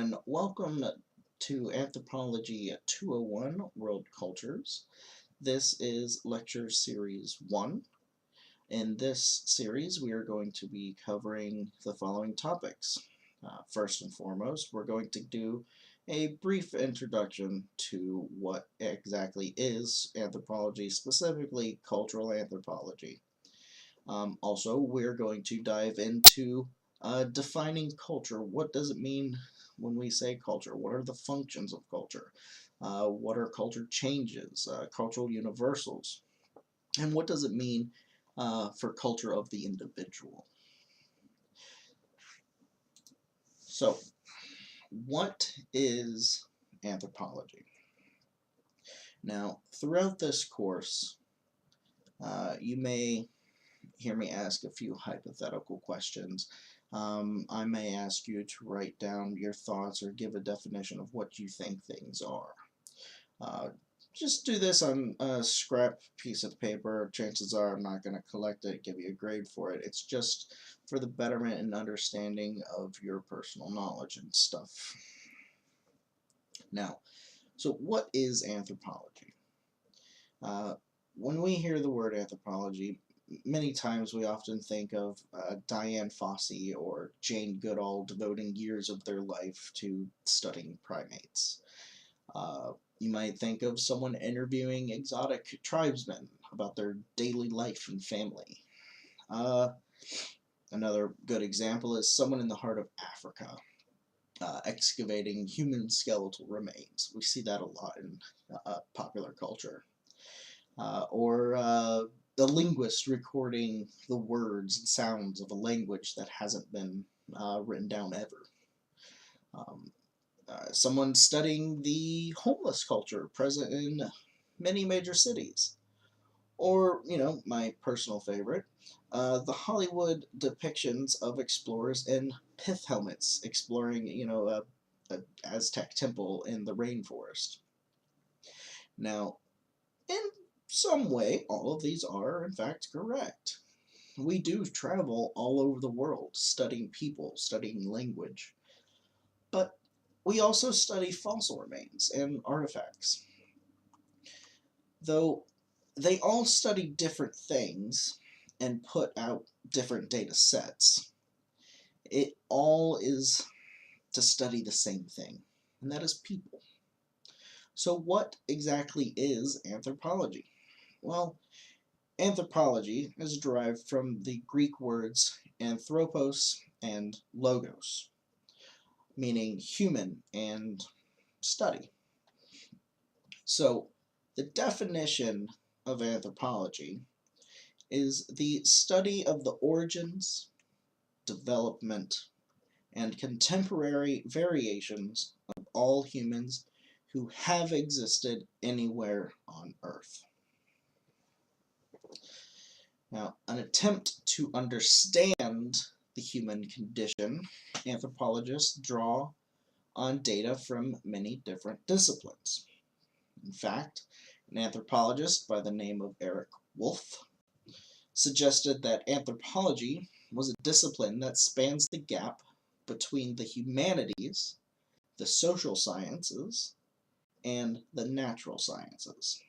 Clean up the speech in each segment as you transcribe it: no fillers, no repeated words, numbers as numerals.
and welcome to Anthropology 201 World Cultures. This is Lecture Series 1. In this series, we are going to be covering the following topics. First and foremost, we're going to do a brief introduction to what exactly is anthropology, specifically cultural anthropology. Also, we're going to dive into defining culture. What does it mean when we say culture? What are the functions of culture? What are culture changes, cultural universals? And what does it mean for culture of the individual? So, what is anthropology? Now, throughout this course, you may hear me ask a few hypothetical questions. I may ask you to write down your thoughts or give a definition of what you think things are. Just do this on a scrap piece of paper. Chances are I'm not going to collect it, give you a grade for it. It's just for the betterment and understanding of your personal knowledge and stuff. Now, so what is anthropology? When we hear the word anthropology, many times we often think of Diane Fossey or Jane Goodall devoting years of their life to studying primates. You might think of someone interviewing exotic tribesmen about their daily life and family. Another good example is someone in the heart of Africa excavating human skeletal remains. We see that a lot in popular culture. Or the linguist recording the words and sounds of a language that hasn't been written down ever. Someone studying the homeless culture present in many major cities. Or, my personal favorite, the Hollywood depictions of explorers in pith helmets exploring, an Aztec temple in the rainforest. Now, in some way, all of these are, in fact, correct. We do travel all over the world, studying people, studying language. But we also study fossil remains and artifacts. Though they all study different things and put out different data sets, it all is to study the same thing, and that is people. So what exactly is anthropology? Well, anthropology is derived from the Greek words anthropos and logos, meaning human and study. So, the definition of anthropology is the study of the origins, development, and contemporary variations of all humans who have existed anywhere on Earth. Now, an attempt to understand the human condition, anthropologists draw on data from many different disciplines. In fact, an anthropologist by the name of Eric Wolf suggested that anthropology was a discipline that spans the gap between the humanities, the social sciences, and the natural sciences.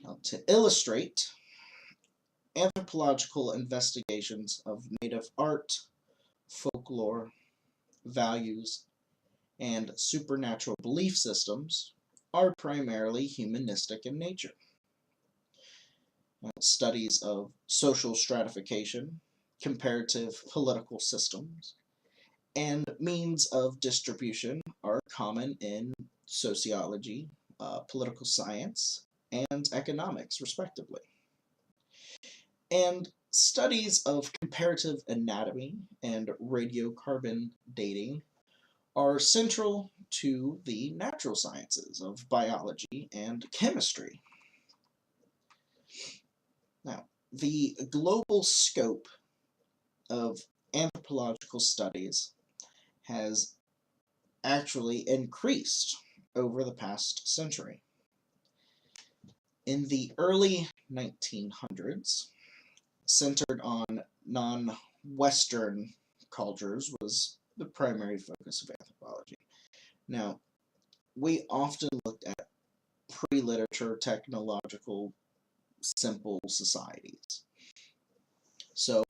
Now, to illustrate, anthropological investigations of native art, folklore, values, and supernatural belief systems are primarily humanistic in nature. Studies of social stratification, comparative political systems, and means of distribution are common in sociology, political science, and economics, respectively. And studies of comparative anatomy and radiocarbon dating are central to the natural sciences of biology and chemistry. Now, the global scope of anthropological studies has actually increased over the past century. In the early 1900s, centered on non-Western cultures was the primary focus focus of anthropology. Now, we often looked at pre-literature, technological, simple societies. So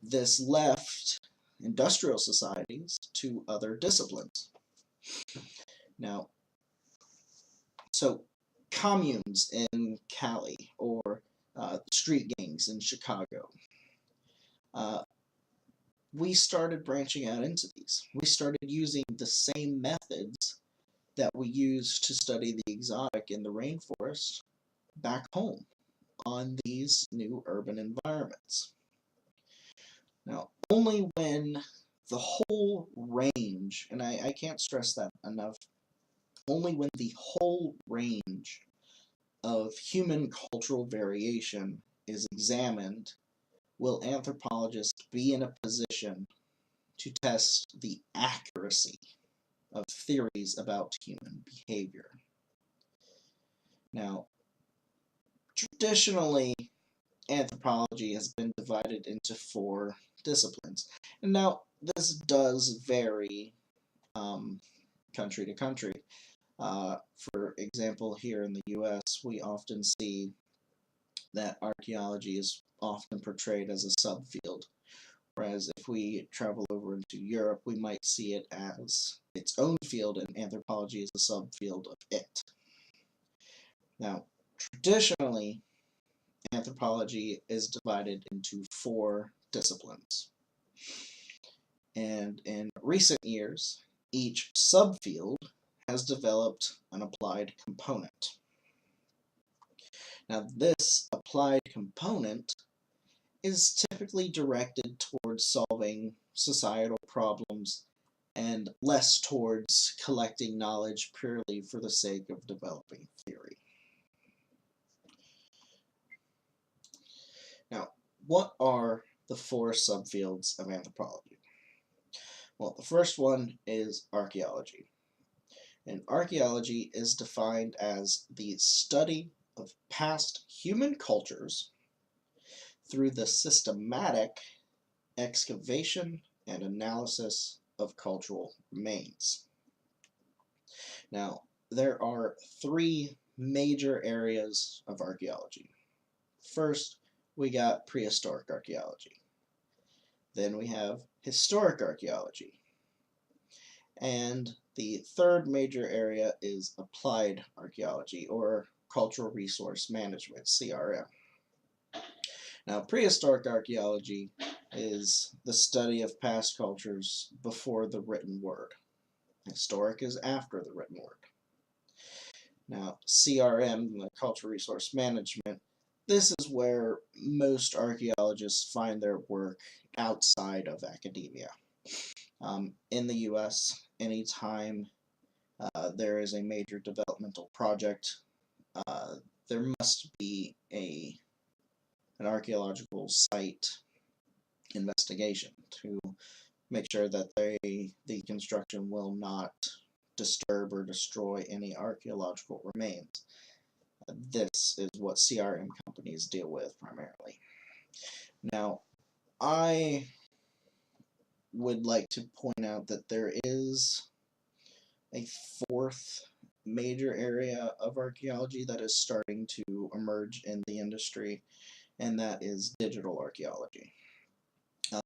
this left industrial societies to other disciplines. Now, so communes in Cali or street gangs in Chicago, we started branching out into these. We started using the same methods that we used to study the exotic in the rainforest back home on these new urban environments. Now, only when the whole range, and I can't stress that enough, only when the whole range of human cultural variation is examined will anthropologists be in a position to test the accuracy of theories about human behavior. Now, traditionally, anthropology has been divided into 4 disciplines. And now, this does vary country to country. For example, here in the US, we often see that archaeology is often portrayed as a subfield, whereas if we travel over into Europe, we might see it as its own field, and anthropology is a subfield of it. Now, traditionally, anthropology is divided into 4 disciplines. And in recent years, each subfield has developed an applied component. Now, this applied component is typically directed towards solving societal problems and less towards collecting knowledge purely for the sake of developing theory. Now, what are the 4 subfields of anthropology? Well, the first one is archaeology. And archaeology is defined as the study of past human cultures through the systematic excavation and analysis of cultural remains. Now, there are 3 major areas of archaeology. First, we got prehistoric archaeology. Then we have historic archaeology. And the third major area is applied archaeology, or cultural resource management, CRM. Now, prehistoric archaeology is the study of past cultures before the written word. Historic is after the written word. Now, CRM, the cultural resource management, this is where most archaeologists find their work outside of academia. In the US, anytime there is a major developmental project, there must be an archaeological site investigation to make sure that the construction will not disturb or destroy any archaeological remains. This is what CRM companies deal with primarily. Now, I would like to point out that there is a 4th major area of archaeology that is starting to emerge in the industry, and that is digital archaeology.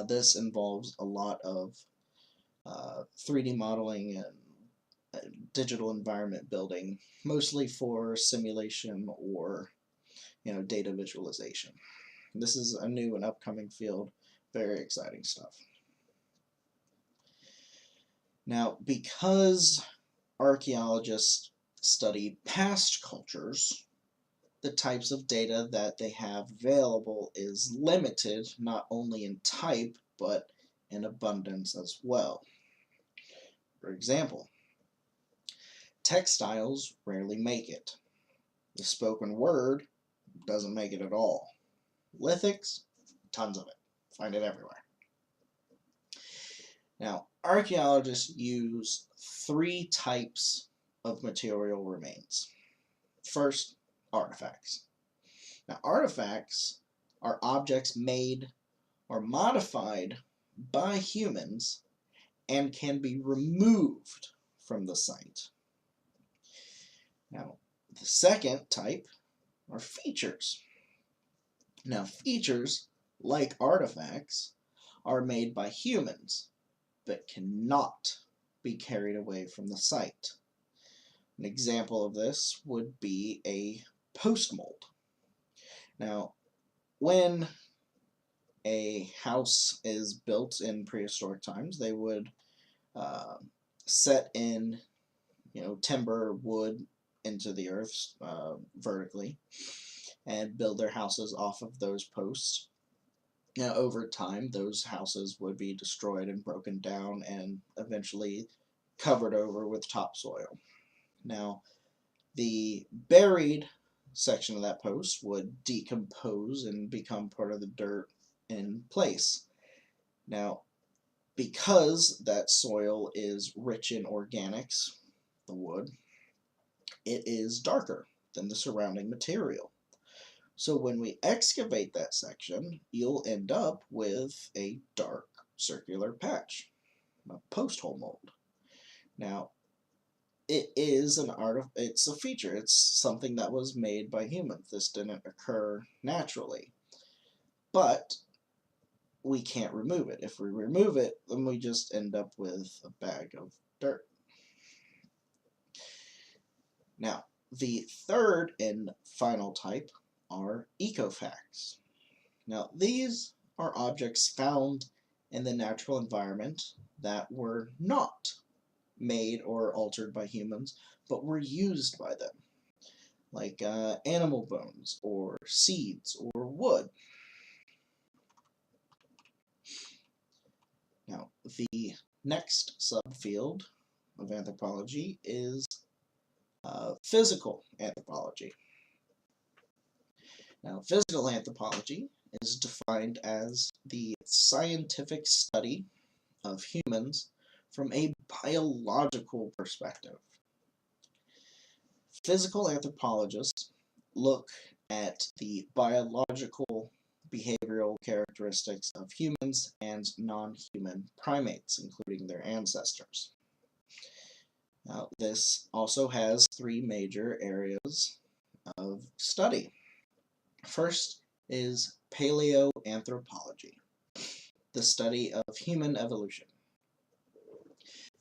This involves a lot of 3D modeling and digital environment building, mostly for simulation or data visualization. This is a new and upcoming field, very exciting stuff. Now, because archaeologists study past cultures, the types of data that they have available is limited, not only in type, but in abundance as well. For example, textiles rarely make it. The spoken word doesn't make it at all. Lithics, tons of it. Find it everywhere. Now, archaeologists use 3 types of material remains. First, artifacts. Now, artifacts are objects made or modified by humans and can be removed from the site. Now, the second type are features. Now, features, like artifacts, are made by humans, but cannot be carried away from the site. An example of this would be a post mold. Now, when a house is built in prehistoric times, they would set in, timber, wood into the earth vertically, and build their houses off of those posts. Now, over time, those houses would be destroyed and broken down and eventually covered over with topsoil. Now, the buried section of that post would decompose and become part of the dirt in place. Now, because that soil is rich in organics, the wood, it is darker than the surrounding material. So when we excavate that section, you'll end up with a dark circular patch, a post hole mold. Now, it's a feature. It's something that was made by humans. This didn't occur naturally. But we can't remove it. If we remove it, then we just end up with a bag of dirt. Now, the third and final type are ecofacts. Now, these are objects found in the natural environment that were not made or altered by humans, but were used by them, like animal bones or seeds or wood. Now, the next subfield of anthropology is physical anthropology. Now, physical anthropology is defined as the scientific study of humans from a biological perspective. Physical anthropologists look at the biological behavioral characteristics of humans and non-human primates, including their ancestors. Now, this also has three major areas of study. First is paleoanthropology, the study of human evolution.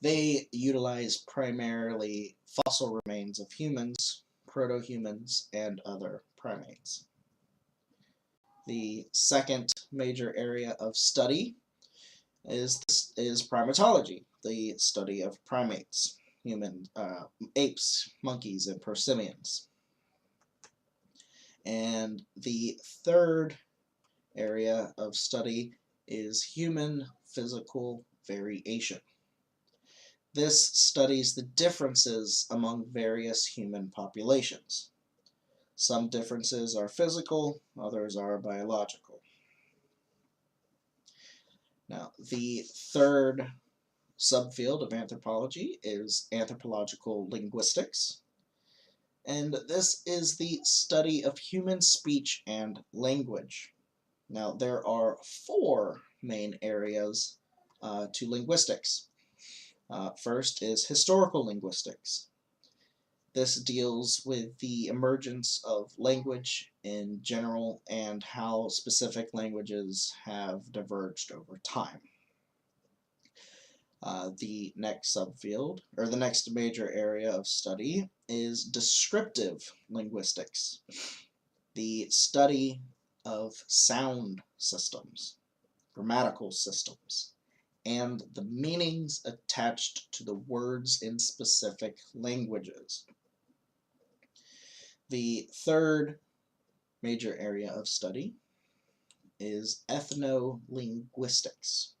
They utilize primarily fossil remains of humans, proto-humans, and other primates. The second major area of study is primatology, the study of primates, apes, monkeys, and prosimians. And the third area of study is human physical variation. This studies the differences among various human populations. Some differences are physical, others are biological. Now, the third subfield of anthropology is anthropological linguistics. And this is the study of human speech and language. Now, there are four main areas to linguistics. First is historical linguistics. This deals with the emergence of language in general and how specific languages have diverged over time. The next subfield, or the next major area of study, is descriptive linguistics, the study of sound systems, grammatical systems, and the meanings attached to the words in specific languages. The third major area of study is ethno-linguistics.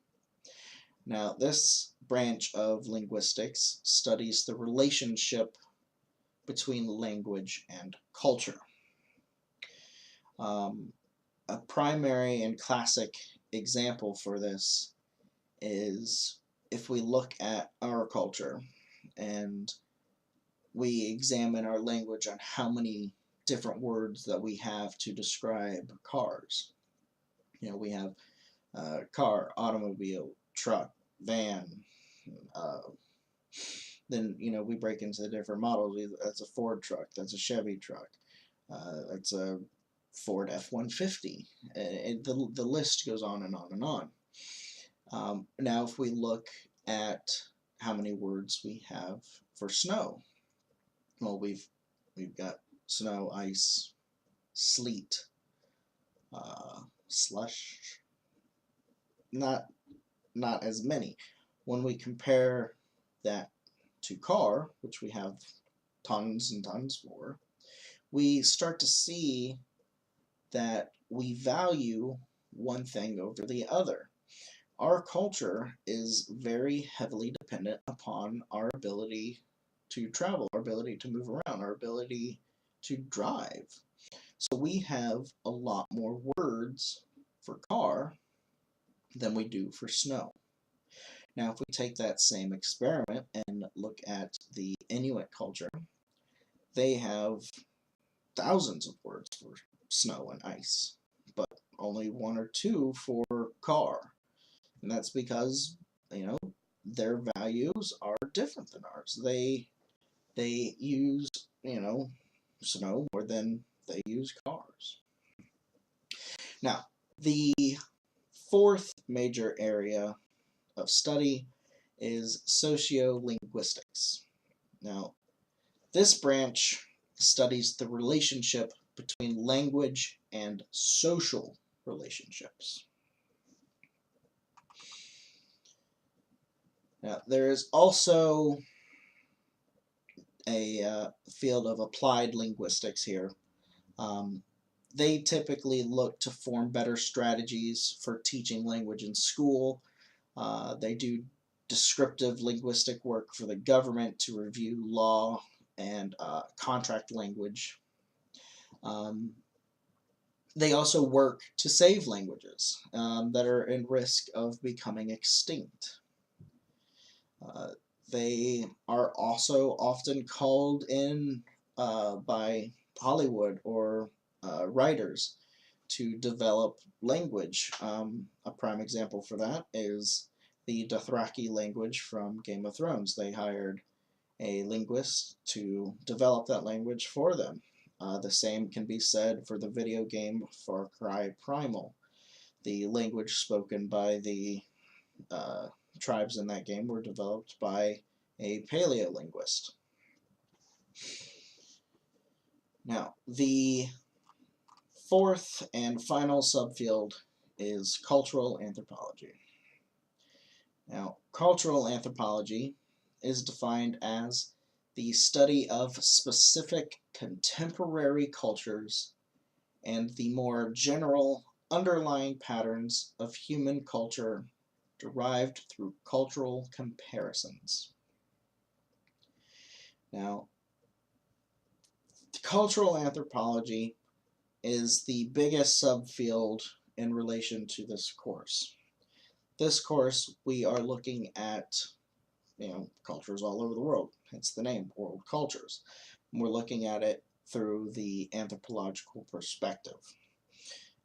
Now, this branch of linguistics studies the relationship between language and culture. A primary and classic example for this is if we look at our culture and we examine our language on how many different words that we have to describe cars. We have car, automobile, truck, van, Uh, then we break into the different models. That's a Ford truck. That's a Chevy truck. That's a Ford F-150. And the list goes on and on and on. Now, if we look at how many words we have for snow, well, we've got snow, ice, sleet, slush. Not as many. When we compare that to car, which we have tons and tons for, we start to see that we value one thing over the other. Our culture is very heavily dependent upon our ability to travel, our ability to move around, our ability to drive. So we have a lot more words for car than we do for snow. Now, if we take that same experiment and look at the Inuit culture, they have thousands of words for snow and ice, but only one or two for car. And that's because, their values are different than ours. They use, snow more than they use cars. Now, the fourth major area of study is sociolinguistics. Now, this branch studies the relationship between language and social relationships. Now, there is also a field of applied linguistics here. They typically look to form better strategies for teaching language in school. They do descriptive linguistic work for the government to review law and contract language. They also work to save languages that are in risk of becoming extinct. They are also often called in by Hollywood or writers to develop language. A prime example for that is the Dothraki language from Game of Thrones. They hired a linguist to develop that language for them. The same can be said for the video game Far Cry Primal. The language spoken by the tribes in that game were developed by a paleolinguist. Now, the fourth and final subfield is cultural anthropology. Now, cultural anthropology is defined as the study of specific contemporary cultures and the more general underlying patterns of human culture derived through cultural comparisons. Now, cultural anthropology is the biggest subfield in relation to this course. This course, we are looking at, cultures all over the world. Hence the name, world cultures. And we're looking at it through the anthropological perspective.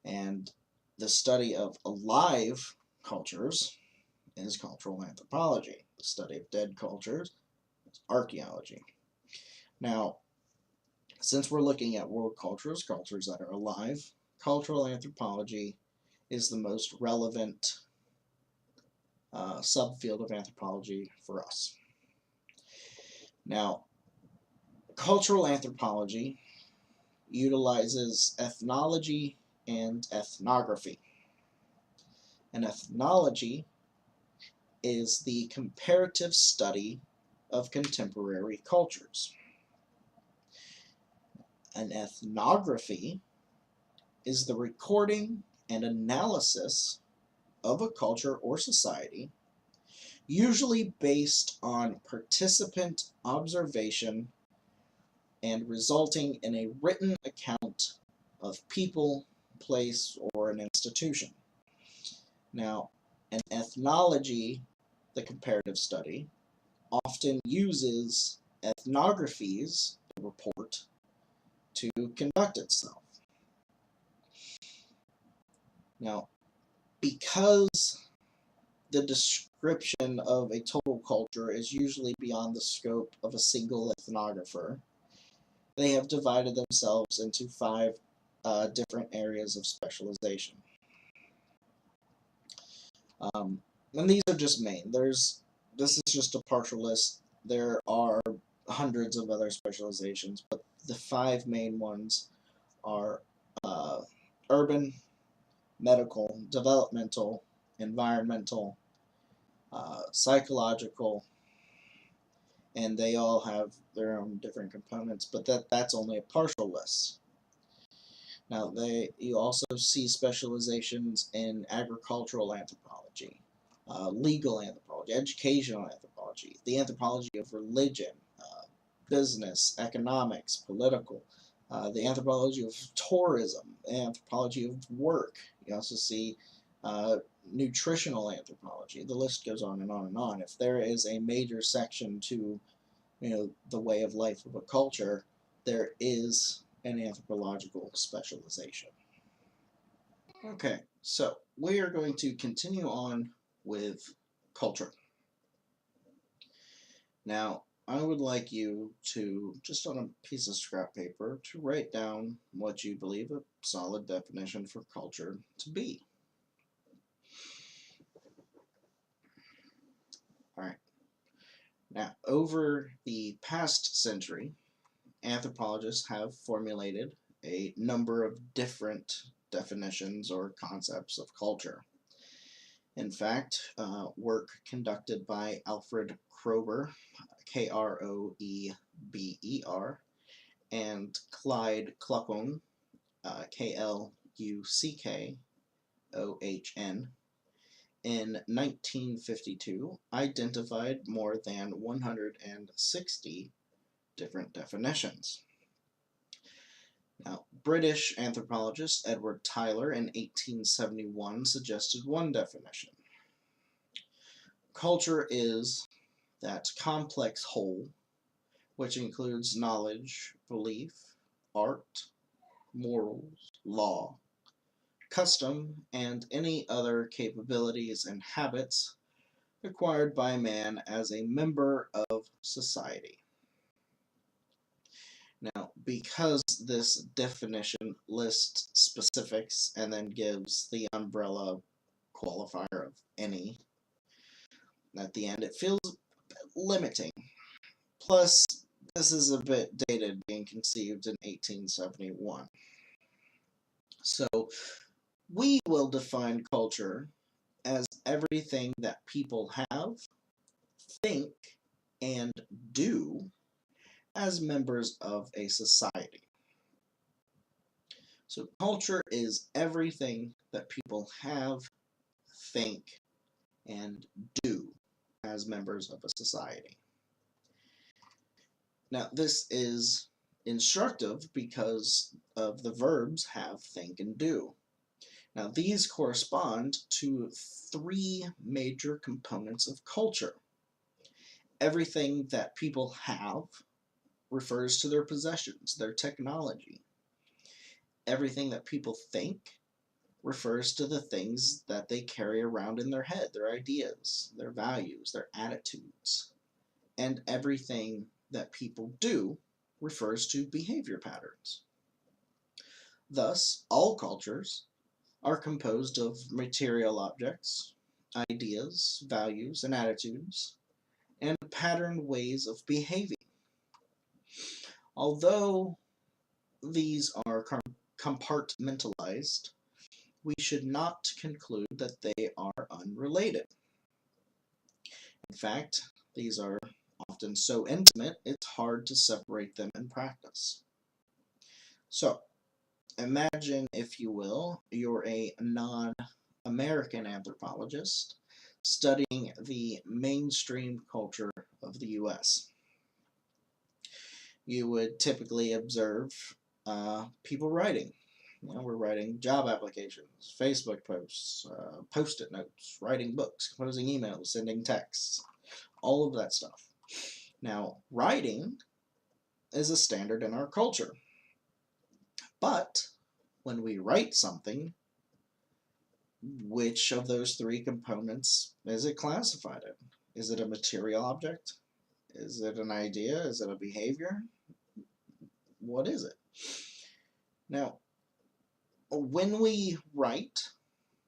And the study of alive cultures is cultural anthropology. The study of dead cultures is archaeology. Now, since we're looking at world cultures, cultures that are alive, cultural anthropology is the most relevant subfield of anthropology for us. Now, cultural anthropology utilizes ethnology and ethnography. An ethnology is the comparative study of contemporary cultures. An ethnography is the recording and analysis of a culture or society, usually based on participant observation and resulting in a written account of people, place, or an institution. Now, an ethnology, the comparative study, often uses ethnographies, the report, to conduct itself. Now, because the description of a total culture is usually beyond the scope of a single ethnographer. They have divided themselves into five different areas of specialization. And these are just main. This is just a partial list. There are hundreds of other specializations, but the five main ones are urban, medical, developmental, environmental, psychological, and they all have their own different components, but that's only a partial list. Now, you also see specializations in agricultural anthropology, legal anthropology, educational anthropology, the anthropology of religion, business, economics, political, the anthropology of tourism, anthropology of work. You also see nutritional anthropology. The list goes on and on and on. If there is a major section to, the way of life of a culture, there is an anthropological specialization. Okay, so we are going to continue on with culture. Now, I would like you to, just on a piece of scrap paper, to write down what you believe a solid definition for culture to be. Alright. Now, over the past century, anthropologists have formulated a number of different definitions or concepts of culture. In fact, work conducted by Alfred Kroeber, Kroeber, and Clyde Kluckhohn, Kluckhohn, in 1952, identified more than 160 different definitions. Now, British anthropologist Edward Tyler in 1871 suggested one definition. Culture is that complex whole, which includes knowledge, belief, art, morals, law, custom, and any other capabilities and habits acquired by man as a member of society. Now, because this definition lists specifics and then gives the umbrella qualifier of any at the end, it feels a bit limiting. Plus, this is a bit dated, being conceived in 1871. So, we will define culture as everything that people have, think, and do as members of a society. So culture is everything that people have, think, and do as members of a society. Now, this is instructive because of the verbs have, think, and do. Now, these correspond to three major components of culture. Everything that people have refers to their possessions, their technology. Everything that people think refers to the things that they carry around in their head, their ideas, their values, their attitudes. And everything that people do refers to behavior patterns. Thus, all cultures are composed of material objects, ideas, values, and attitudes, and patterned ways of behaving. Although these are compartmentalized, we should not conclude that they are unrelated. In fact, these are often so intimate, it's hard to separate them in practice. So, imagine, if you will, you're a non-American anthropologist studying the mainstream culture of the US. You would typically observe people writing. We're writing job applications, Facebook posts, post-it notes, writing books, composing emails, sending texts, all of that stuff. Now, writing is a standard in our culture. But when we write something, which of those three components is it classified in? Is it a material object? Is it an idea? Is it a behavior? What is it? Now, when we write,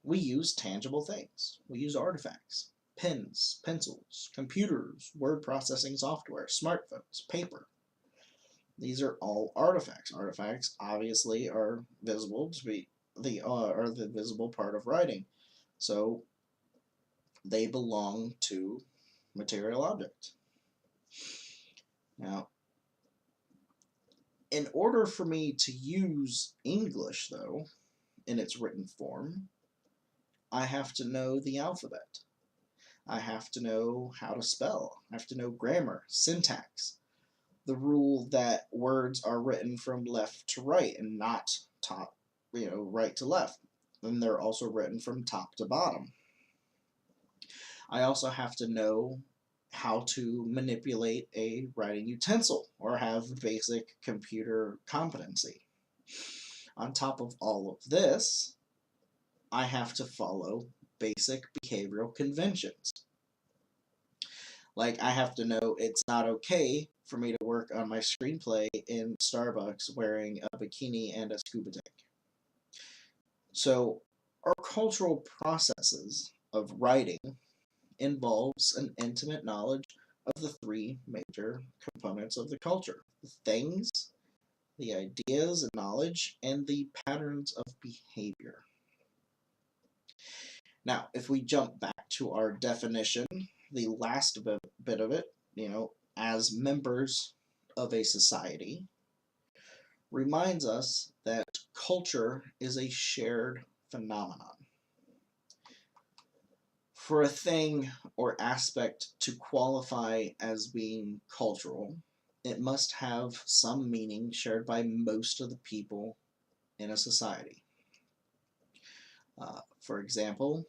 we use tangible things. We use artifacts, pens, pencils, computers, word processing software, smartphones, paper. These are all artifacts. Artifacts obviously are visible to be the visible part of writing. So they belong to material object. Now, in order for me to use English, though, in its written form, I have to know the alphabet. I have to know how to spell. I have to know grammar, syntax, the rule that words are written from left to right and not top, right to left. Then they're also written from top to bottom. I also have to know how to manipulate a writing utensil or have basic computer competency. On top of all of this, I have to follow basic behavioral conventions. Like, I have to know it's not okay for me to work on my screenplay in Starbucks wearing a bikini and a scuba tank. So, our cultural processes of writing involves an intimate knowledge of the three major components of the culture: the things, the ideas and knowledge, and the patterns of behavior. Now, if we jump back to our definition, the last bit of it, as members of a society, reminds us that culture is a shared phenomenon. For a thing or aspect to qualify as being cultural, it must have some meaning shared by most of the people in a society. For example,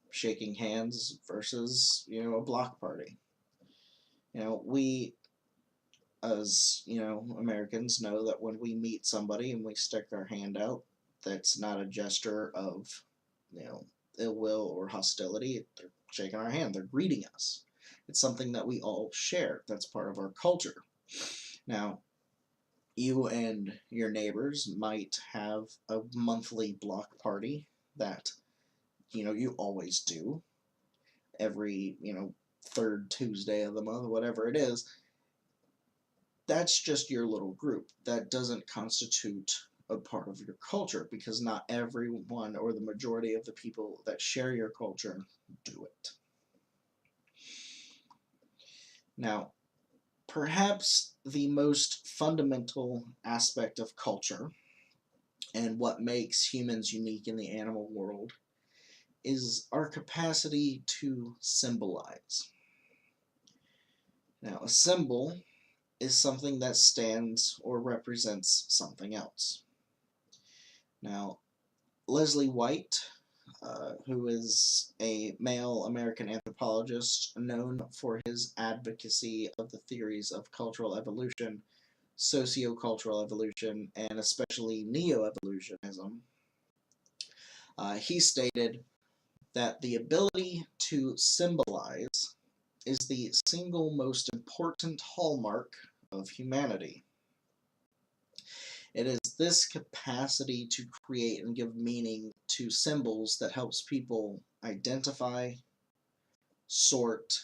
shaking hands versus, a block party. We as, Americans know that when we meet somebody and we stick our hand out, that's not a gesture of, ill will or hostility. They're shaking our hand. They're greeting us. It's something that we all share. That's part of our culture. Now, you and your neighbors might have a monthly block party that, you always do every, third Tuesday of the month, whatever it is. That's just your little group. That doesn't constitute a part of your culture, because not everyone or the majority of the people that share your culture do it. Now, perhaps the most fundamental aspect of culture and what makes humans unique in the animal world is our capacity to symbolize. Now, a symbol is something that stands or represents something else. Now, Leslie White, who is a male American anthropologist known for his advocacy of the theories of cultural evolution, sociocultural evolution, and especially neo-evolutionism, he stated that the ability to symbolize is the single most important hallmark of humanity. It is this capacity to create and give meaning to symbols that helps people identify, sort,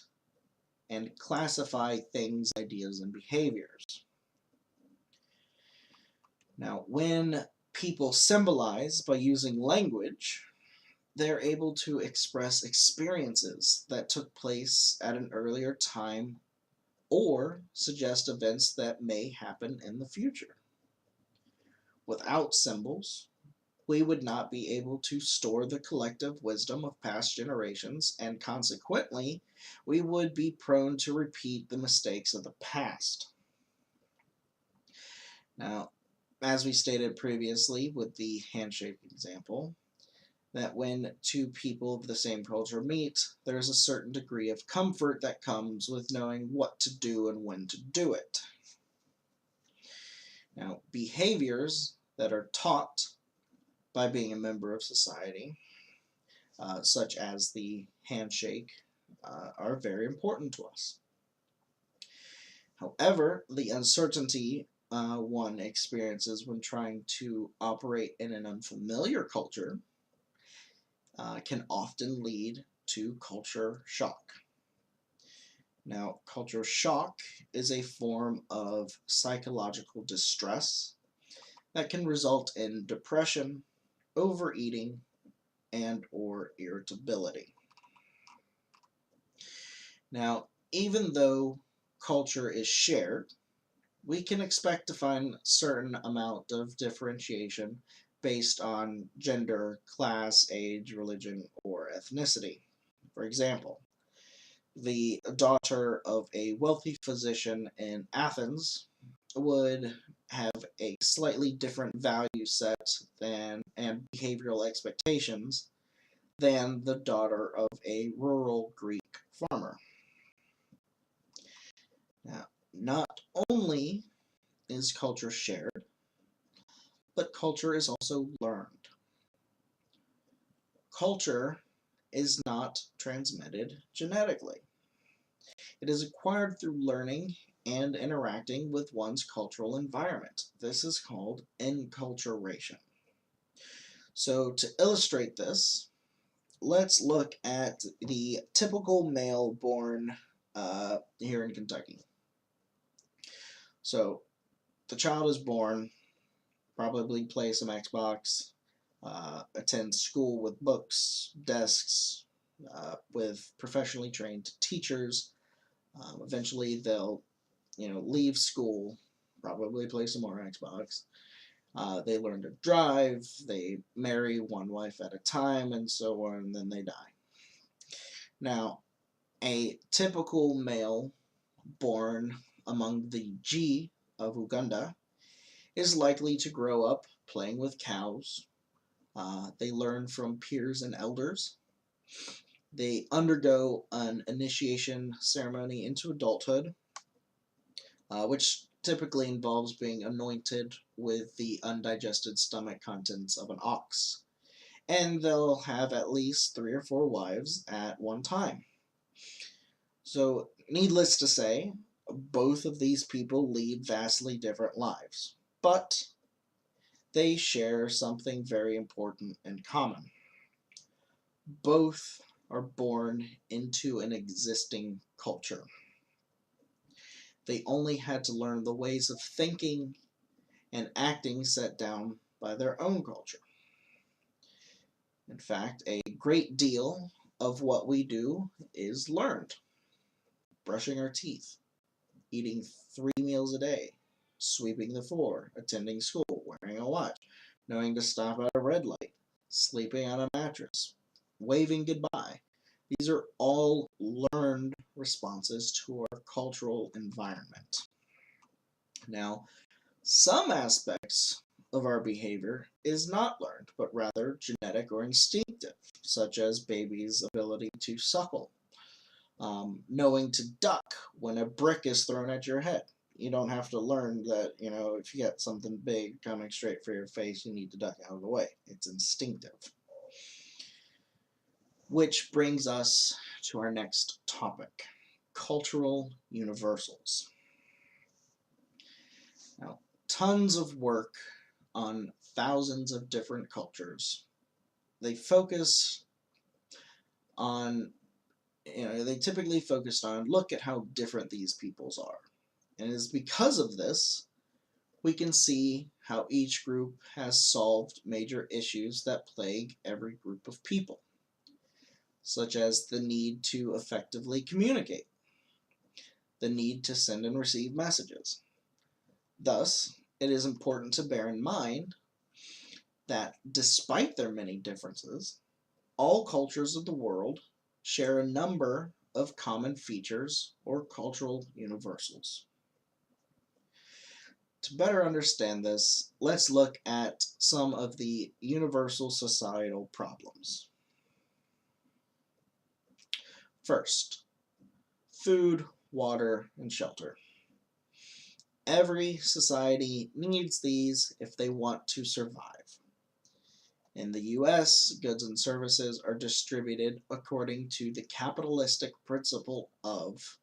and classify things, ideas, and behaviors. Now, when people symbolize by using language, they're able to express experiences that took place at an earlier time or suggest events that may happen in the future. Without symbols, we would not be able to store the collective wisdom of past generations, and consequently, we would be prone to repeat the mistakes of the past. Now, as we stated previously with the handshake example, that when two people of the same culture meet, there's a certain degree of comfort that comes with knowing what to do and when to do it. Now, behaviors that are taught by being a member of society such as the handshake, are very important to us. However, the uncertainty one experiences when trying to operate in an unfamiliar culture can often lead to culture shock. Now, culture shock is a form of psychological distress that can result in depression, overeating, and or irritability. Now, even though culture is shared, we can expect to find a certain amount of differentiation based on gender, class, age, religion, or ethnicity. For example, the daughter of a wealthy physician in Athens would have a slightly different value set and behavioral expectations than the daughter of a rural Greek farmer. Now, not only is culture shared, but culture is also learned. Culture is not transmitted genetically. It is acquired through learning and interacting with one's cultural environment. This is called enculturation. So to illustrate this, let's look at the typical male born here in Kentucky. So the child is born, probably plays some Xbox, attends school with books, desks, with professionally trained teachers. Eventually they'll leave school, probably play some more Xbox. They learn to drive, they marry one wife at a time, and so on, and then they die. Now, a typical male born among the G of Uganda is likely to grow up playing with cows. They learn from peers and elders. They undergo an initiation ceremony into adulthood, which typically involves being anointed with the undigested stomach contents of an ox. And they'll have at least 3 or 4 wives at one time. So, needless to say, both of these people lead vastly different lives. But they share something very important in common. Both are born into an existing culture. They only had to learn the ways of thinking and acting set down by their own culture. In fact, a great deal of what we do is learned. Brushing our teeth, eating 3 meals a day, sweeping the floor, attending school, wearing a watch, knowing to stop at a red light, sleeping on a mattress, waving goodbye. These are all learned responses to our cultural environment. Now, some aspects of our behavior is not learned, but rather genetic or instinctive, such as babies' ability to suckle, knowing to duck when a brick is thrown at your head. You don't have to learn that, if you get something big coming straight for your face, you need to duck out of the way. It's instinctive. Which brings us to our next topic, cultural universals. Now, tons of work on thousands of different cultures. They focus on, they typically focused on, look at how different these peoples are. And it is because of this, we can see how each group has solved major issues that plague every group of people, such as the need to effectively communicate, the need to send and receive messages. Thus, it is important to bear in mind that despite their many differences, all cultures of the world share a number of common features or cultural universals. To better understand this, let's look at some of the universal societal problems. First, food, water, and shelter. Every society needs these if they want to survive. In the US, goods and services are distributed according to the capitalistic principle of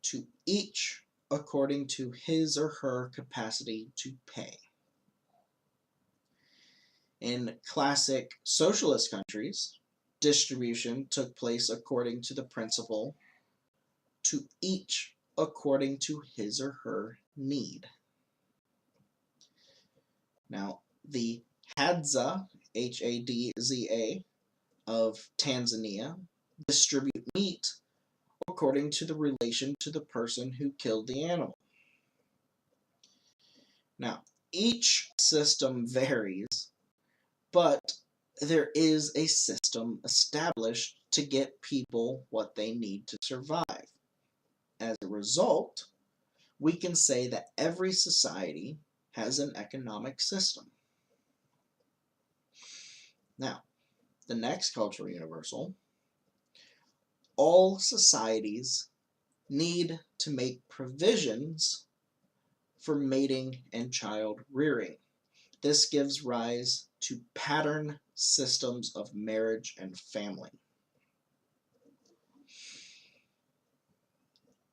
to each according to his or her capacity to pay. In classic socialist countries, distribution took place according to the principle to each according to his or her need. Now, the Hadza, Hadza, of Tanzania distribute meat according to the relation to the person who killed the animal. Now, each system varies, but there is a system established to get people what they need to survive. As a result, we can say that every society has an economic system. Now, the next cultural universal, all societies need to make provisions for mating and child rearing. This gives rise to pattern systems of marriage and family.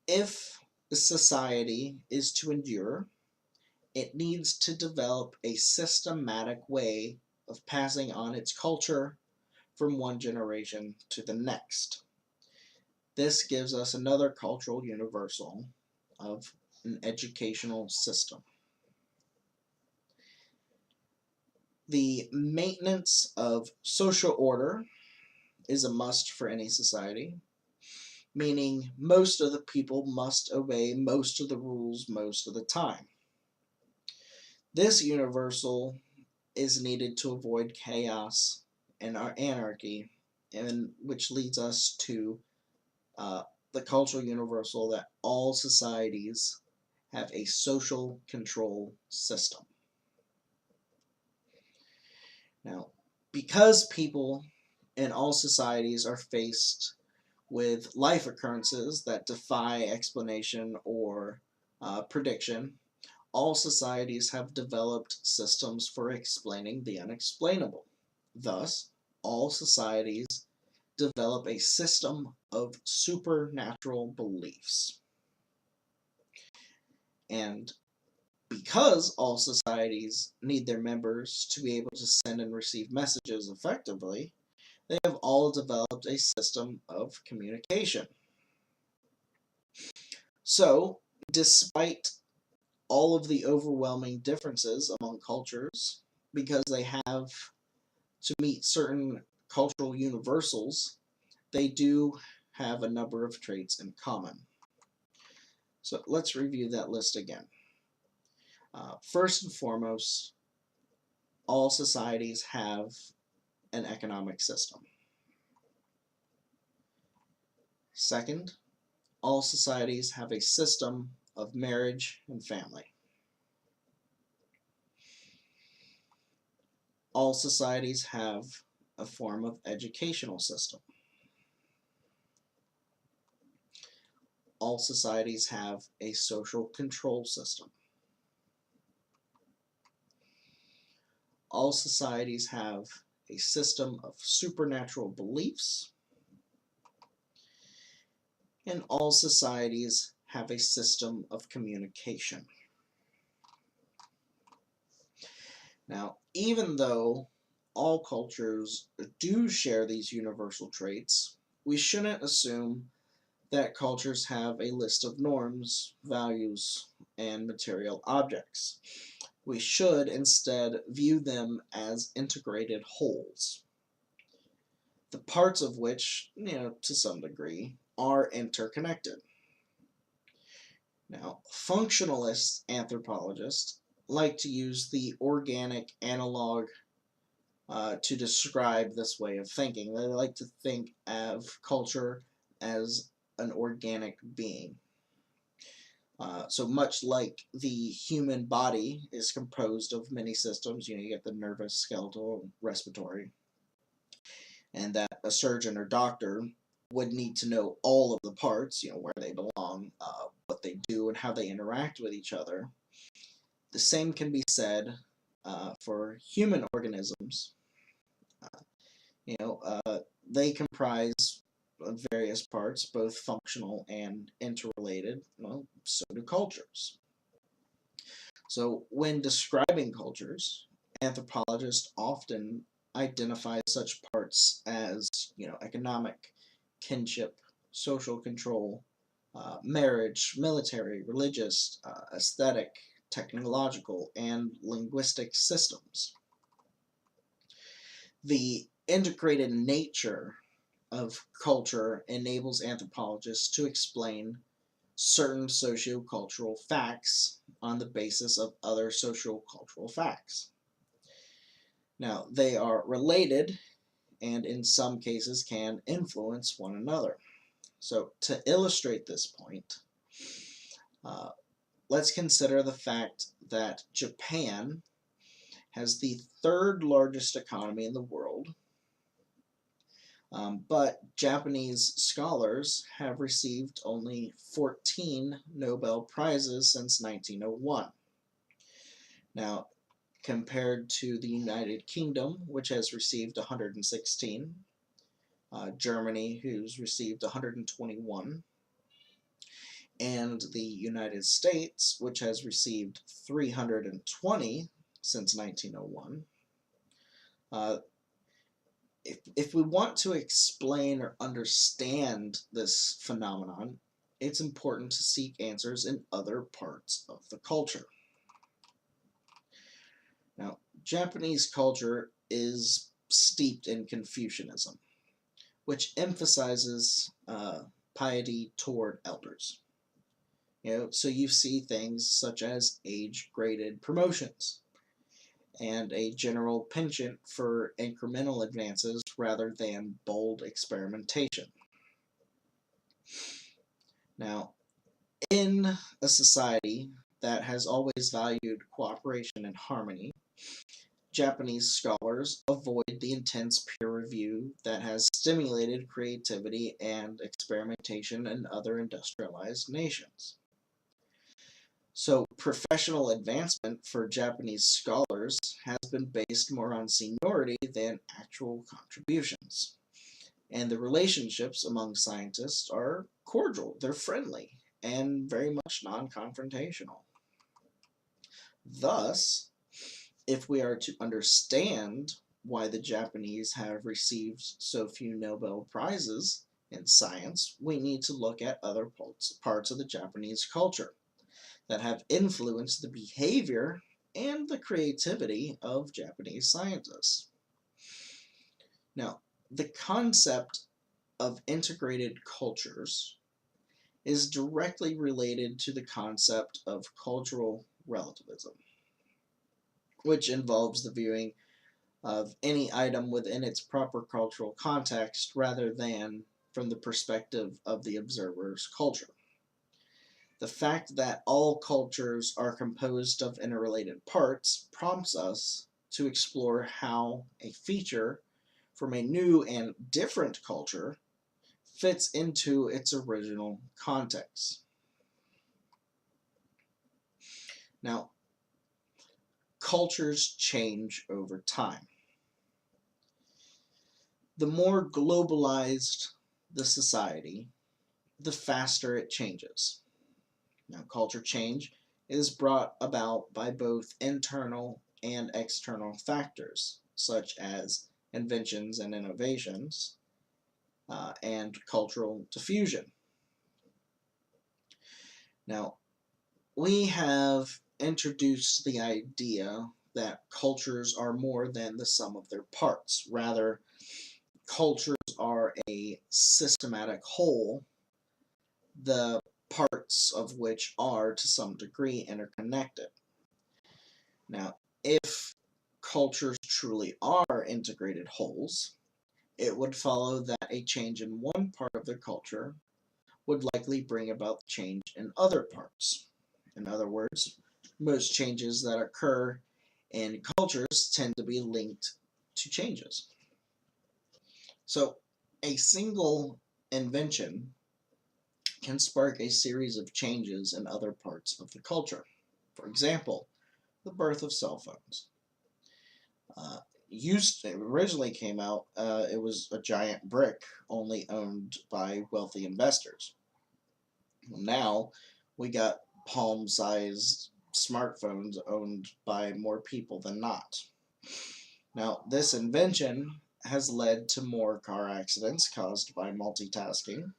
If a society is to endure, it needs to develop a systematic way of passing on its culture from one generation to the next. This gives us another cultural universal of an educational system. The maintenance of social order is a must for any society, meaning most of the people must obey most of the rules most of the time. This universal is needed to avoid chaos and anarchy, and which leads us to the cultural universal that all societies have a social control system. Now, because people in all societies are faced with life occurrences that defy explanation or prediction, all societies have developed systems for explaining the unexplainable. Thus, all societies develop a system of supernatural beliefs. And because all societies need their members to be able to send and receive messages effectively, they have all developed a system of communication. So, despite all of the overwhelming differences among cultures, because they have to meet certain cultural universals, they do have a number of traits in common. So let's review that list again. First and foremost, all societies have an economic system. Second, all societies have a system of marriage and family. All societies have a form of educational system. All societies have a social control system. All societies have a system of supernatural beliefs. And all societies have a system of communication. Now, even though all cultures do share these universal traits, we shouldn't assume that cultures have a list of norms, values, and material objects. We should instead view them as integrated wholes, the parts of which, to some degree, are interconnected. Now, functionalist anthropologists like to use the organic analog to describe this way of thinking. They like to think of culture as an organic being. So much like the human body is composed of many systems, you get the nervous, skeletal, respiratory, and that a surgeon or doctor would need to know all of the parts, where they belong, what they do, and how they interact with each other. The same can be said for human organisms, you know, they comprise of various parts, both functional and interrelated. Well, so do cultures. So when describing cultures, anthropologists often identify such parts as, economic, kinship, social control, marriage, military, religious, aesthetic, technological, and linguistic systems. The integrated nature of culture enables anthropologists to explain certain sociocultural facts on the basis of other sociocultural facts. Now, they are related and in some cases can influence one another. So, to illustrate this point, uh, let's consider the fact that Japan has the third largest economy in the world, but Japanese scholars have received only 14 Nobel Prizes since 1901. Now, compared to the United Kingdom, which has received 116, Germany, who's received 121, and the United States, which has received 320 since 1901. If we want to explain or understand this phenomenon, it's important to seek answers in other parts of the culture. Now, Japanese culture is steeped in Confucianism, which emphasizes piety toward elders. So you see things such as age-graded promotions and a general penchant for incremental advances rather than bold experimentation. Now, in a society that has always valued cooperation and harmony, Japanese scholars avoid the intense peer review that has stimulated creativity and experimentation in other industrialized nations. So, professional advancement for Japanese scholars has been based more on seniority than actual contributions. And the relationships among scientists are cordial, they're friendly, and very much non-confrontational. Thus, if we are to understand why the Japanese have received so few Nobel Prizes in science, we need to look at other parts of the Japanese culture that have influenced the behavior and the creativity of Japanese scientists. Now, the concept of integrated cultures is directly related to the concept of cultural relativism, which involves the viewing of any item within its proper cultural context rather than from the perspective of the observer's culture. The fact that all cultures are composed of interrelated parts prompts us to explore how a feature from a new and different culture fits into its original context. Now, cultures change over time. The more globalized the society, the faster it changes. Now, culture change is brought about by both internal and external factors, such as inventions and innovations, and cultural diffusion. Now, we have introduced the idea that cultures are more than the sum of their parts. Rather, cultures are a systematic whole, the parts of which are, to some degree, interconnected. Now, if cultures truly are integrated wholes, it would follow that a change in one part of their culture would likely bring about change in other parts. In other words, most changes that occur in cultures tend to be linked to changes. So, a single invention can spark a series of changes in other parts of the culture. For example, the birth of cell phones. Uh, it originally came out, it was a giant brick only owned by wealthy investors. Now we got palm-sized smartphones owned by more people than not. Now, this invention has led to more car accidents caused by multitasking,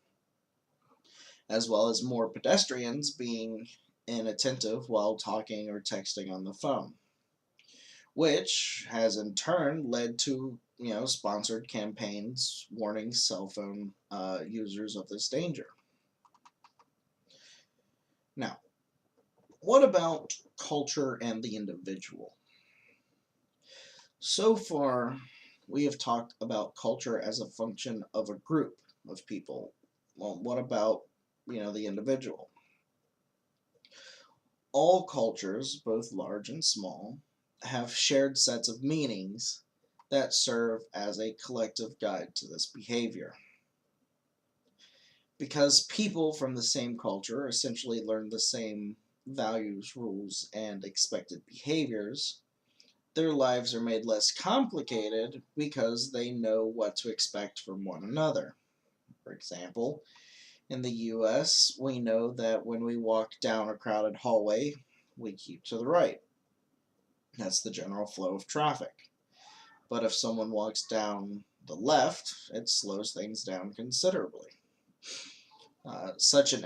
as well as more pedestrians being inattentive while talking or texting on the phone, which has in turn led to sponsored campaigns warning cell phone users of this danger. Now, what about culture and the individual? So far, we have talked about culture as a function of a group of people. Well, what about the individual? All cultures, both large and small, have shared sets of meanings that serve as a collective guide to this behavior. Because people from the same culture essentially learn the same values, rules, and expected behaviors, their lives are made less complicated because they know what to expect from one another. For example, in the US, we know that when we walk down a crowded hallway, we keep to the right. That's the general flow of traffic. But if someone walks down the left, it slows things down considerably. Such an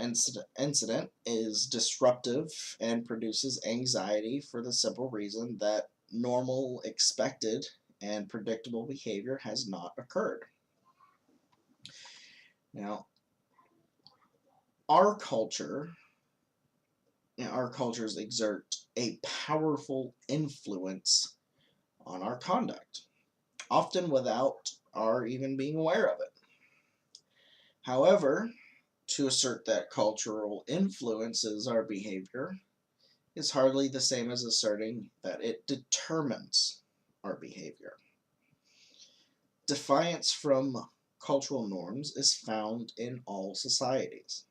incident is disruptive and produces anxiety for the simple reason that normal, expected, and predictable behavior has not occurred. Now, our culture, our cultures exert a powerful influence on our conduct, often without our even being aware of it. However, to assert that cultural influences our behavior is hardly the same as asserting that it determines our behavior. Defiance from cultural norms is found in all societies.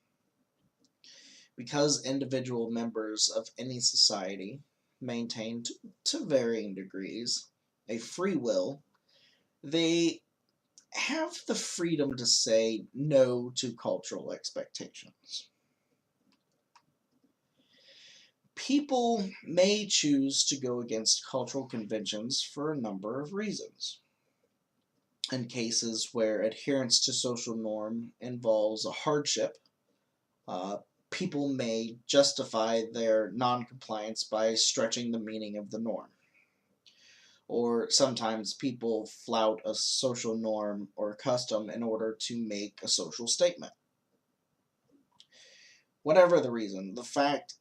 Because individual members of any society maintain, to varying degrees, a free will, they have the freedom to say no to cultural expectations. People may choose to go against cultural conventions for a number of reasons. In cases where adherence to social norm involves a hardship, uh, people may justify their non-compliance by stretching the meaning of the norm. Or sometimes people flout a social norm or custom in order to make a social statement. Whatever the reason, the fact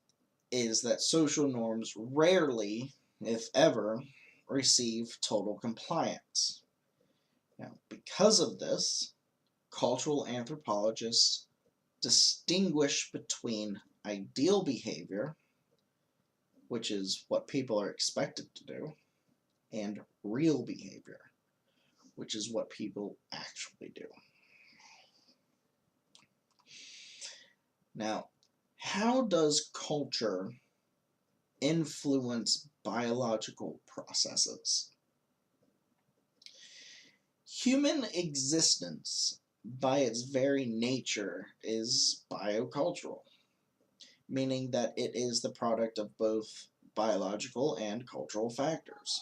is that social norms rarely, if ever, receive total compliance. Now, because of this, cultural anthropologists distinguish between ideal behavior, which is what people are expected to do, and real behavior, which is what people actually do. Now, how does culture influence biological processes? Human existence, by its very nature, is biocultural, meaning that it is the product of both biological and cultural factors.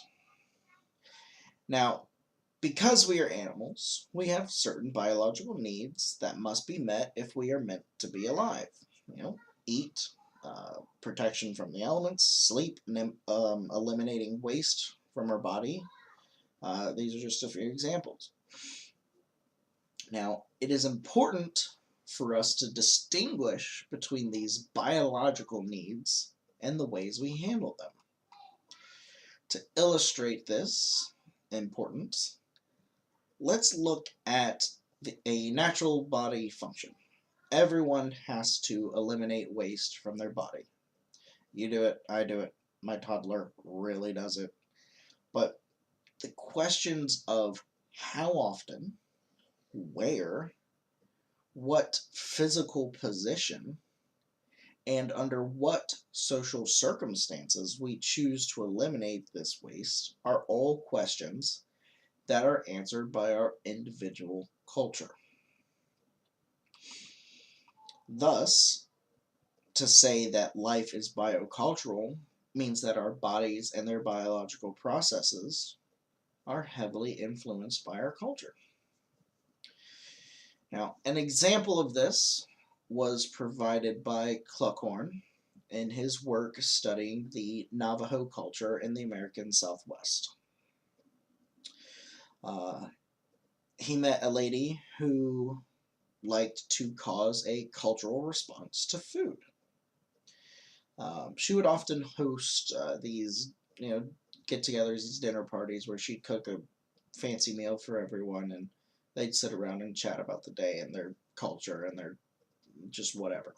Now, because we are animals, we have certain biological needs that must be met if we are meant to be alive. Eat, protection from the elements, sleep, and eliminating waste from our body. These are just a few examples. Now, it is important for us to distinguish between these biological needs and the ways we handle them. To illustrate this importance, let's look at a natural body function. Everyone has to eliminate waste from their body. You do it, I do it, my toddler really does it. But the questions of how often, where, what physical position, and under what social circumstances we choose to eliminate this waste are all questions that are answered by our individual culture. Thus, to say that life is biocultural means that our bodies and their biological processes are heavily influenced by our culture. Now, an example of this was provided by Cluckhorn in his work studying the Navajo culture in the American Southwest. Uh, he met a lady who liked to cause a cultural response to food. She would often host these, get-togethers, these dinner parties where she'd cook a fancy meal for everyone, and they'd sit around and chat about the day and their culture and their just whatever.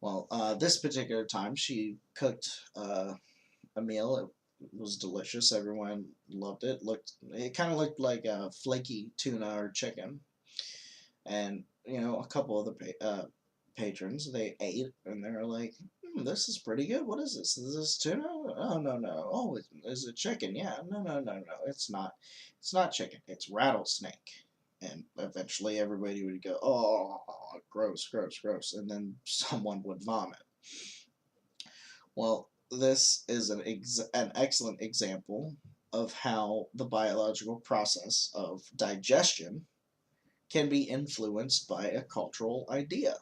Well, this particular time she cooked a meal. It was delicious. Everyone loved it. It kind of looked like a flaky tuna or chicken, and a couple of the patrons, they ate and they were like, "This is pretty good. What is this? Is this tuna? Oh no no. Oh, is it chicken? Yeah. No no no no. It's not. It's not chicken. It's rattlesnake." And eventually everybody would go, "Oh, gross, gross, gross," and then someone would vomit. Well, this is an excellent example of how the biological process of digestion can be influenced by a cultural idea.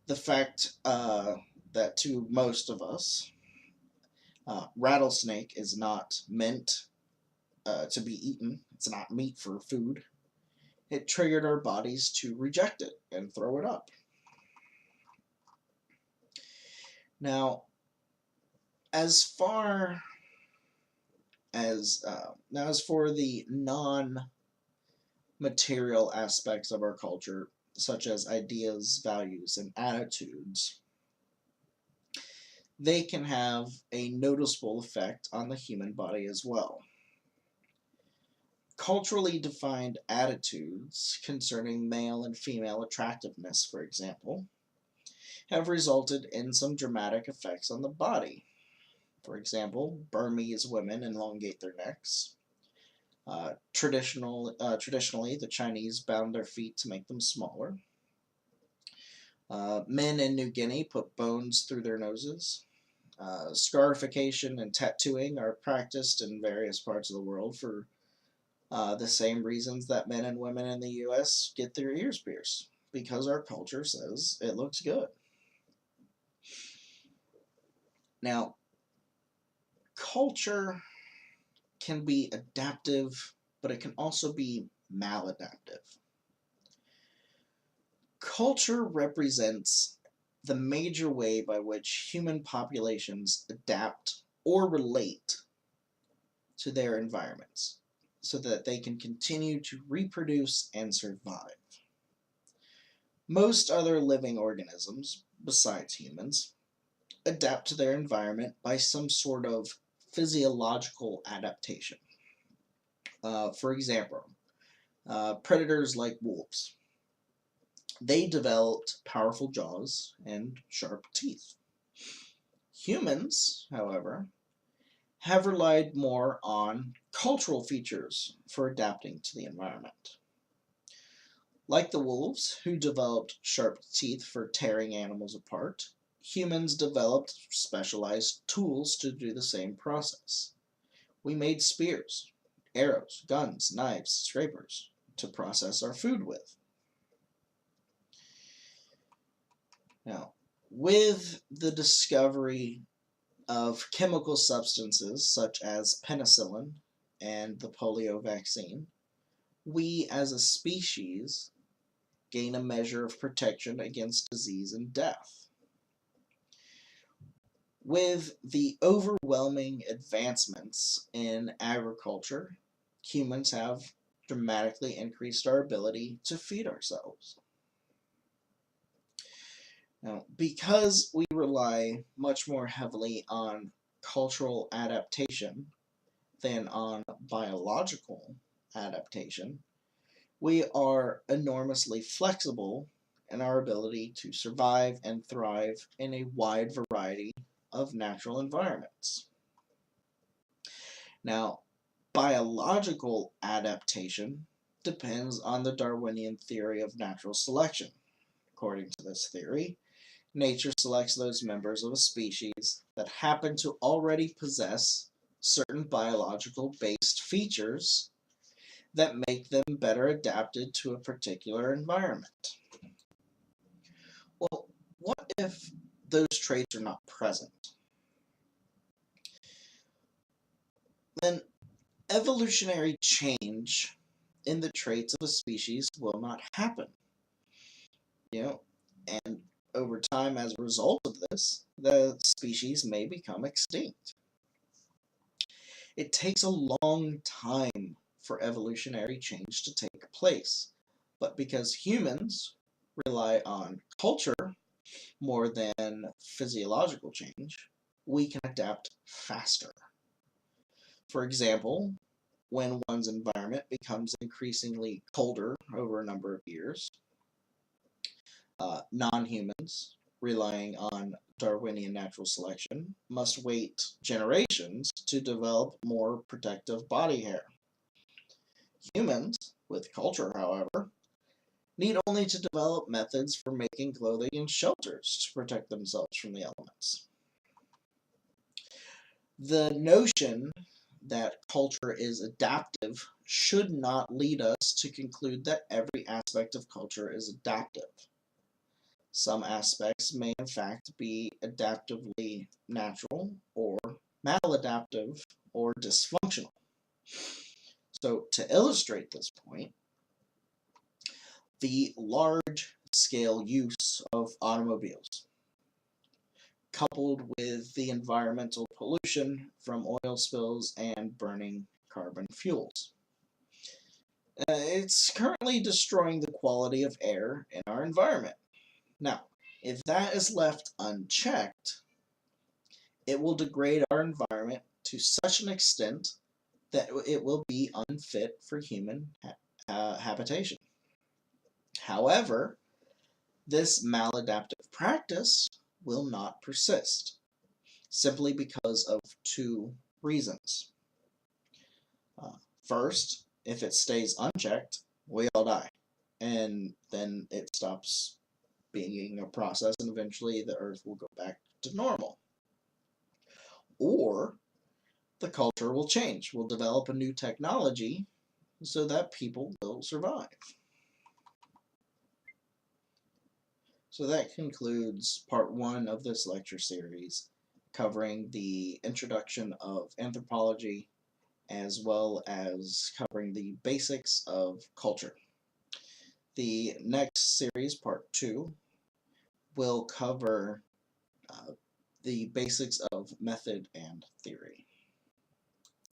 The fact that to most of us, rattlesnake is not meant to be eaten, it's not meat for food, it triggered our bodies to reject it and throw it up. Now, as far as for the non-material aspects of our culture, such as ideas, values, and attitudes, they can have a noticeable effect on the human body as well. Culturally defined attitudes concerning male and female attractiveness, for example, have resulted in some dramatic effects on the body. For example, Burmese women elongate their necks. Traditionally, the Chinese bound their feet to make them smaller. Men in New Guinea put bones through their noses. Scarification and tattooing are practiced in various parts of the world for the same reasons that men and women in the U.S. get their ears pierced, because our culture says it looks good. Now, culture can be adaptive, but it can also be maladaptive. Culture represents the major way by which human populations adapt or relate to their environments so that they can continue to reproduce and survive. Most other living organisms, besides humans, adapt to their environment by some sort of physiological adaptation. For example, predators like wolves. They developed powerful jaws and sharp teeth. Humans, however, have relied more on cultural features for adapting to the environment. Like the wolves, who developed sharp teeth for tearing animals apart, humans developed specialized tools to do the same process. We made spears, arrows, guns, knives, scrapers to process our food with. Now, with the discovery of chemical substances such as penicillin and the polio vaccine, we as a species gain a measure of protection against disease and death. With the overwhelming advancements in agriculture, humans have dramatically increased our ability to feed ourselves. Now, because we rely much more heavily on cultural adaptation than on biological adaptation, we are enormously flexible in our ability to survive and thrive in a wide variety of natural environments. Now, biological adaptation depends on the Darwinian theory of natural selection. According to this theory, nature selects those members of a species that happen to already possess certain biological based features that make them better adapted to a particular environment. Well, what if those traits are not present? Then evolutionary change in the traits of a species will not happen. You know, and over time, as a result of this, the species may become extinct. It takes a long time for evolutionary change to take place, but because humans rely on culture more than physiological change, we can adapt faster. For example, when one's environment becomes increasingly colder over a number of years, non-humans relying on Darwinian natural selection must wait generations to develop more protective body hair. Humans, with culture, however, need only to develop methods for making clothing and shelters to protect themselves from the elements. The notion that culture is adaptive should not lead us to conclude that every aspect of culture is adaptive. Some aspects may in fact be adaptively natural or maladaptive or dysfunctional. So to illustrate this point, the large-scale use of automobiles, coupled with the environmental pollution from oil spills and burning carbon fuels. It's currently destroying the quality of air in our environment. Now, if that is left unchecked, it will degrade our environment to such an extent that it will be unfit for human habitation. However, this maladaptive practice will not persist, simply because of two reasons. First, if it stays unchecked, we all die, and then it stops being a process, and eventually the Earth will go back to normal. Or the culture will change. We'll develop a new technology so that people will survive. So that concludes part one of this lecture series, covering the introduction of anthropology as well as covering the basics of culture. The next series, part two, will cover the basics of method and